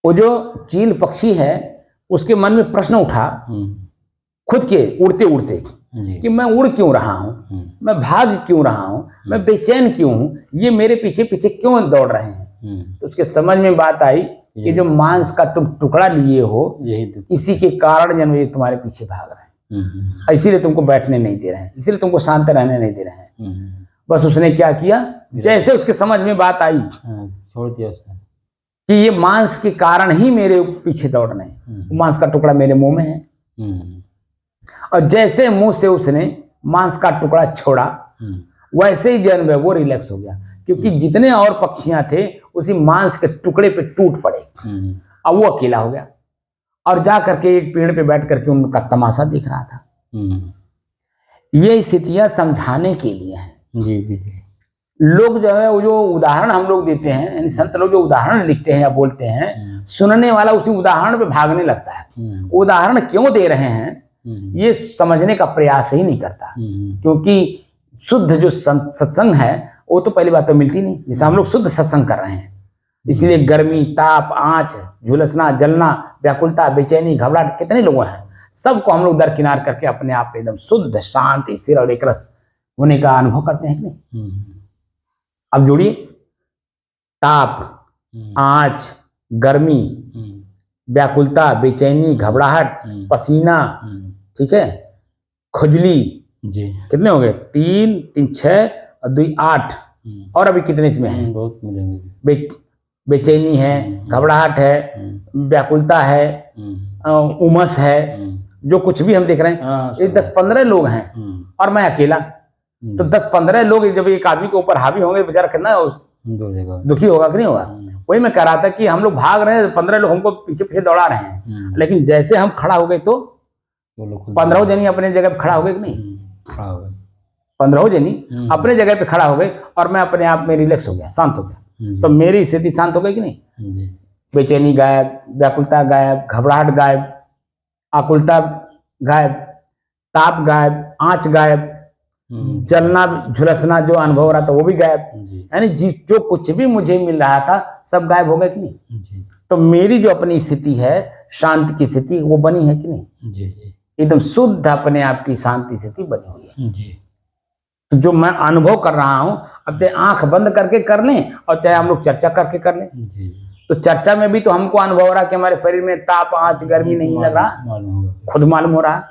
वो जो चील पक्षी है उसके मन में प्रश्न उठा खुद के उड़ते उड़ते कि मैं उड़ क्यों रहा हूँ, मैं भाग क्यों रहा हूँ, मैं बेचैन क्यों हूँ, ये मेरे पीछे पीछे क्यों दौड़ रहे हैं। तो उसके समझ में बात आई कि जो मांस का तुम टुकड़ा लिए हो इसी के कारण जन्म ये तुम्हारे पीछे भाग रहे हैं, इसीलिए तुमको बैठने नहीं दे रहे हैं, इसीलिए तुमको शांत रहने नहीं दे रहे हैं। बस उसने क्या किया, जैसे उसके समझ में बात आई छोड़ दिया उसने कि ये मांस के कारण ही मेरे पीछे दौड़ रहे हैं, मांस का टुकड़ा मेरे मुंह में है। और जैसे मुंह से उसने मांस का टुकड़ा छोड़ा वैसे ही जन्म है वो रिलैक्स हो गया, क्योंकि जितने और पक्षियां थे उसी मांस के टुकड़े पे टूट पड़े। अब वो अकेला हो गया और जा करके एक पेड़ पे बैठ करके उनका तमाशा देख रहा था। ये स्थितियां समझाने के लिए हैं। जी जी जी। लोग जो है वो जो उदाहरण हम लोग देते हैं, यानी संत लोग जो उदाहरण लिखते हैं या बोलते हैं, सुनने वाला उसी उदाहरण पे भागने लगता है। उदाहरण क्यों दे रहे हैं ये समझने का प्रयास ही नहीं करता, क्योंकि शुद्ध जो सत्संग है वो तो पहली बात तो मिलती नहीं। जैसे हम लोग शुद्ध सत्संग कर रहे हैं, इसलिए गर्मी, ताप, आंच, झुलसना, जलना, व्याकुलता, बेचैनी, घबराहट कितने लोग हैं, सबको हम लोग दरकिनार करके अपने आप एकदम शुद्ध, शांत, स्थिर और एक रस होने का अनुभव करते हैं कि नहीं। अब जोड़िए, ताप, आंच, गर्मी, व्याकुलता, बेचैनी, घबराहट, पसीना, ठीक है, खुजली जी, कितने हो गए, 3 3 6 और 2 8 और अभी कितने इसमें हैं, बहुत मिलेंगे। बेचैनी है, घबराहट है, व्याकुलता है, उमस है, जो कुछ भी हम देख रहे हैं, ये 10-15 लोग हैं और मैं अकेला। तो 10-15 लोग जब एक आदमी के ऊपर हावी होंगे बेचारा कितना दुखी होगा कि नहीं होगा। वही मैं कह रहा था कि हम लोग भाग रहे हैं, 15 लोग हमको पीछे पीछे दौड़ा रहे हैं, लेकिन जैसे हम खड़ा हो गए तो 15 जनी अपने जगह पे खड़ा हो गए कि नहीं, 15 जनी अपने जगह पे खड़ा हो गए और मैं अपने आप में रिलैक्स हो गया, शांत हो गया। तो मेरी स्थिति शांत हो गई कि नहीं। बेचैनी गायब, व्याकुलता गायब, घबराहट गायब, आकुलता गायब, ताप गायब, आंच गायब, जलना, झुलसना जो अनुभव हो रहा था वो भी गायब, यानी जो कुछ भी मुझे मिल रहा था सब गायब हो गया कि नहीं। तो मेरी जो अपनी स्थिति है, शांति की स्थिति, वो बनी है कि नहीं, एकदम शुद्ध अपने आप की शांति स्थिति बनी हुई है। तो जो मैं अनुभव कर रहा हूं, अब चाहे आंख बंद करके कर लें और चाहे हम लोग चर्चा करके कर लें, तो चर्चा में भी तो हमको अनुभव हो रहा कि हमारे शरीर में ताप, आंच, गर्मी नहीं लग रहा, खुद मालूम हो रहा,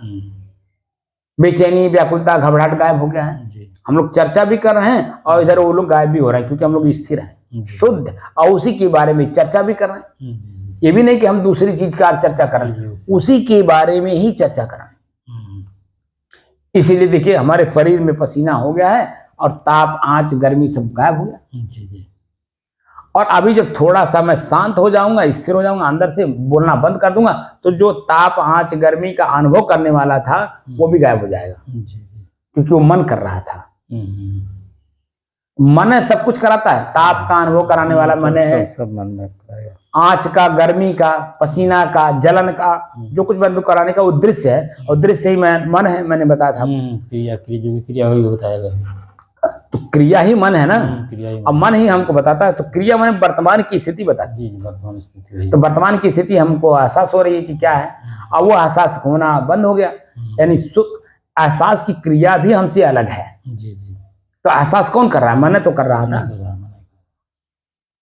बेचैनी, व्याकुलता, घबराहट गायब हो गया है। हम लोग चर्चा भी कर रहे हैं और इधर वो लोग गायब भी हो रहे हैं, क्योंकि हम लोग स्थिर हैं, शुद्ध, और उसी के बारे में चर्चा भी कर रहे हैं। ये भी नहीं कि हम दूसरी चीज का चर्चा कर रहे हैं, उसी के बारे में ही चर्चा कर रहे हैं। इसीलिए देखिए हमारे शरीर में पसीना हो गया है और ताप, आंच, गर्मी सब गायब हो गया। और अभी जब थोड़ा सा मैं शांत हो जाऊंगा, स्थिर हो जाऊंगा, अंदर से बोलना बंद कर दूंगा, तो जो ताप, आंच, गर्मी का अनुभव करने वाला था वो भी गायब हो जाएगा, क्योंकि वो मन कर रहा था। मन है सब कुछ कराता है, ताप का अनुभव कराने वाला मन है, सब मन में आंच का, गर्मी का, पसीना का, जलन का, जो कुछ अनुभव कराने का वो दृश्य है, और दृश्य ही मन है, मैंने बताया था। क्रिया हुई बताएगा, तो क्रिया ही मन है ना, अब मन ही हमको बताता है, तो क्रिया मैंने वर्तमान की स्थिति बताती है। वर्तमान स्थिति, तो वर्तमान की स्थिति हमको एहसास हो रही है कि क्या है, अब वो एहसास होना बंद हो गया, यानी एहसास की क्रिया भी हमसे अलग है। तो एहसास कौन कर रहा है, मन कर रहा था।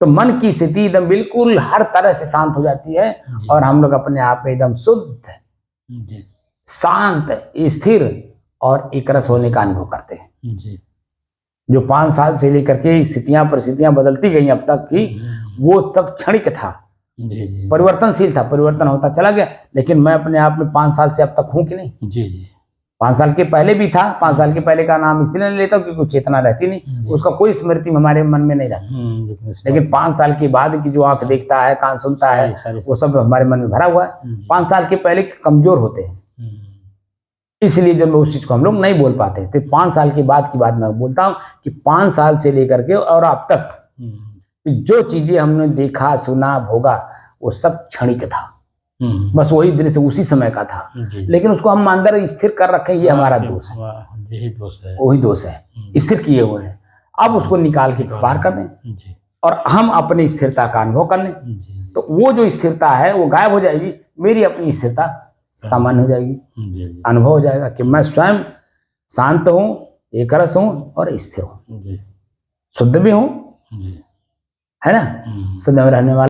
तो मन की स्थिति एकदम बिल्कुल हर तरह से शांत हो जाती है और हम लोग अपने आप में एकदम शुद्ध, शांत, स्थिर और एक रस होने का अनुभव करते हैं। जो 5 साल से लेकर के स्थितियां परिस्थितियां बदलती गई अब तक की, वो सब क्षणिक था, परिवर्तनशील था, परिवर्तन होता चला गया, लेकिन मैं अपने आप में 5 साल से अब तक हूं कि नहीं। 5 साल के पहले भी था, 5 साल के पहले का नाम इसलिए नहीं लेता हूं क्योंकि चेतना रहती नहीं, उसका कोई स्मृति हमारे मन में नहीं रहती। लेकिन 5 साल के बाद की जो आंख देखता है, कान सुनता है, वो सब हमारे मन में भरा हुआ है। 5 साल के पहले कमजोर होते हैं, इसलिए जब उस चीज को हम लोग नहीं बोल पाते। तो 5 साल के बाद की बात मैं बोलता हूँ कि 5 साल से लेकर के और अब तक जो चीजें हमने देखा, सुना, भोगा, वो सब क्षणिक था, बस वही दृश्य उसी समय का था, लेकिन उसको हम अंदर स्थिर कर रखे, ये हमारा दोष है, वही दोष है, स्थिर किए हुए हैं। अब उसको निकाल के बाहर कर दें और हम अपनी स्थिरता का अनुभव कर लें, तो वो जो स्थिरता है वो गायब हो जाएगी, मेरी अपनी स्थिरता सामान्य हो जाएगी। जी अनुभव हो जाएगा कि मैं स्वयं शांत हूँ, एकरस हूँ और स्थिर हूँ, जी शुद्ध भी हूँ, जी है ना, सदैव रहने वाला।